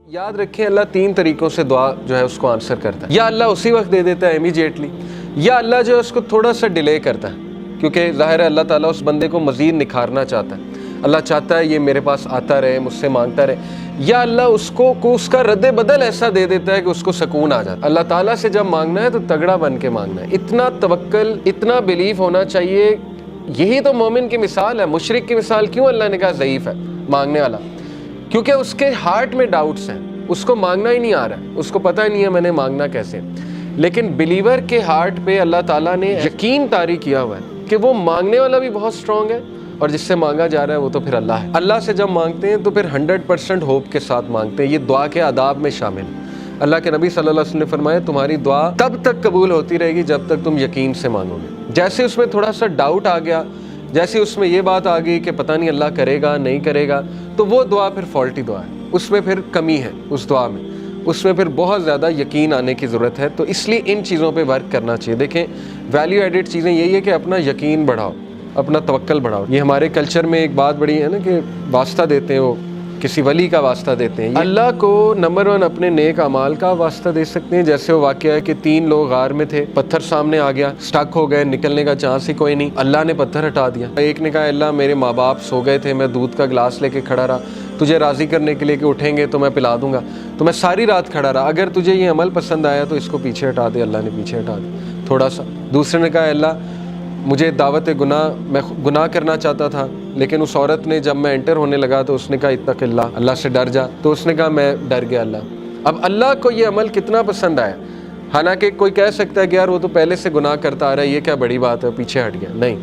یاد رکھیں اللہ تین طریقوں سے دعا جو ہے اس کو آنسر کرتا ہے. یا اللہ اسی وقت دے دیتا ہے امیجیٹلی، یا اللہ جو ہے اس کو تھوڑا سا ڈیلے کرتا ہے، کیونکہ ظاہر ہے اللہ تعالیٰ اس بندے کو مزید نکھارنا چاہتا ہے. اللہ چاہتا ہے یہ میرے پاس آتا رہے، مجھ سے مانگتا رہے. یا اللہ اس کو اس کا رد بدل ایسا دے دیتا ہے کہ اس کو سکون آ جاتا ہے. اللہ تعالیٰ سے جب مانگنا ہے تو تگڑا بن کے مانگنا ہے، اتنا توکل، اتنا بلیف ہونا چاہیے. یہی تو مومن کی مثال ہے. مشرک کی مثال کیوں اللہ نے کہا ضعیف ہے مانگنے والا؟ کیونکہ اس کے ہارٹ میں ڈاؤٹس ہیں، اس کو مانگنا ہی نہیں آ رہا ہے، اس کو پتہ ہی نہیں ہے میں نے مانگنا کیسے. لیکن بلیور کے ہارٹ پہ اللہ تعالیٰ نے یقین طاری کیا ہوا ہے کہ وہ مانگنے والا بھی بہت سٹرونگ ہے، اور جس سے مانگا جا رہا ہے وہ تو پھر اللہ ہے. اللہ سے جب مانگتے ہیں تو پھر 100% ہوپ کے ساتھ مانگتے ہیں. یہ دعا کے آداب میں شامل ہے. اللہ کے نبی صلی اللہ علیہ وسلم نے فرمایا تمہاری دعا تب تک قبول ہوتی رہے گی جب تک تم یقین سے مانگو گے. جیسے اس میں تھوڑا سا ڈاؤٹ آ گیا، جیسے اس میں یہ بات آ گئی کہ پتہ نہیں اللہ کرے گا نہیں کرے گا، تو وہ دعا پھر فالٹی دعا ہے، اس میں پھر کمی ہے. اس دعا میں اس میں پھر بہت زیادہ یقین آنے کی ضرورت ہے. تو اس لیے ان چیزوں پہ ورک کرنا چاہیے. دیکھیں ویلیو ایڈڈ چیزیں یہی ہے کہ اپنا یقین بڑھاؤ، اپنا توکل بڑھاؤ. یہ ہمارے کلچر میں ایک بات بڑی ہے نا کہ واسطہ دیتے ہیں، وہ کسی ولی کا واسطہ دیتے ہیں. اللہ کو نمبر 1 اپنے نیک اعمال کا واسطہ دے سکتے ہیں. جیسے وہ واقعہ ہے کہ 3 لوگ غار میں تھے، پتھر سامنے آ گیا، سٹک ہو گئے، نکلنے کا چانس ہی کوئی نہیں. اللہ نے پتھر ہٹا دیا. ایک نے کہا اللہ میرے ماں باپ سو گئے تھے، میں دودھ کا گلاس لے کے کھڑا رہا، تجھے راضی کرنے کے لیے کہ اٹھیں گے تو میں پلا دوں گا، تو میں ساری رات کھڑا رہا، اگر تجھے یہ عمل پسند آیا تو اس کو پیچھے ہٹا دے. اللہ نے پیچھے ہٹا دیا تھوڑا سا. دوسرے نے کہا اللہ مجھے دعوت گناہ، میں گناہ کرنا چاہتا تھا، لیکن اس عورت نے جب میں انٹر ہونے لگا تو اس نے کہا اتق اللہ، اللہ سے ڈر جا، تو اس نے کہا میں ڈر گیا اللہ. اب اللہ کو یہ عمل کتنا پسند آیا. حالانکہ کوئی کہہ سکتا ہے کہ یار وہ تو پہلے سے گناہ کرتا آ رہا ہے، یہ کیا بڑی بات ہے، پیچھے ہٹ گیا. نہیں،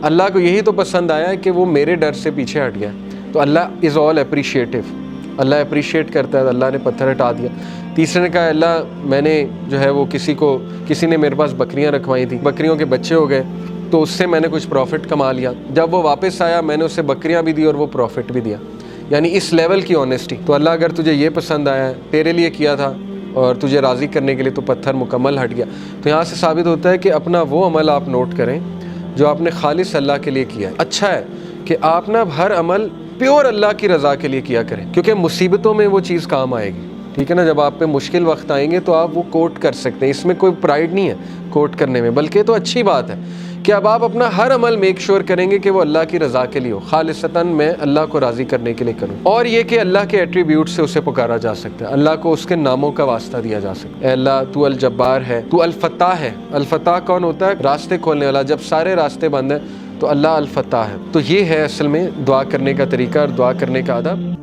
اللہ کو یہی تو پسند آیا ہے کہ وہ میرے ڈر سے پیچھے ہٹ گیا. تو اللہ از آل اپریشیٹو، اللہ اپریشیٹ کرتا ہے. اللہ نے پتھر ہٹا دیا. تیسرے نے کہا اللہ میں نے جو ہے وہ کسی نے میرے پاس بکریاں رکھوائی تھیں، بکریوں کے بچے ہو گئے تو اس سے میں نے کچھ پروفٹ کما لیا. جب وہ واپس آیا میں نے اسے بکریاں بھی دی اور وہ پروفٹ بھی دیا. یعنی اس لیول کی آنیسٹی. تو اللہ اگر تجھے یہ پسند آیا ہے، تیرے لیے کیا تھا اور تجھے راضی کرنے کے لیے، تو پتھر مکمل ہٹ گیا. تو یہاں سے ثابت ہوتا ہے کہ اپنا وہ عمل آپ نوٹ کریں جو آپ نے خالص اللہ کے لیے کیا ہے. اچھا ہے کہ آپ نا ہر عمل پیور اللہ کی رضا کے لیے کیا کریں، کیونکہ مصیبتوں میں وہ چیز کام آئے گی. ٹھیک ہے نا، جب آپ پہ مشکل وقت آئیں گے تو آپ وہ کوٹ کر سکتے ہیں. اس میں کوئی پرائیڈ نہیں ہے کوٹ کرنے میں، بلکہ تو اچھی بات ہے کہ اب آپ اپنا ہر عمل میک شور کریں گے کہ وہ اللہ کی رضا کے لیے ہو، خالصتاً میں اللہ کو راضی کرنے کے لیے کروں. اور یہ کہ اللہ کے ایٹریبیوٹ سے اسے پکارا جا سکتا ہے، اللہ کو اس کے ناموں کا واسطہ دیا جا سکتا ہے. اے اللہ تو الجبار ہے، تو الفتاح ہے. الفتاح کون ہوتا ہے؟ راستے کھولنے والا. جب سارے راستے بند ہیں تو اللہ الفتاح ہے. تو یہ ہے اصل میں دعا کرنے کا طریقہ اور دعا کرنے کا آداب.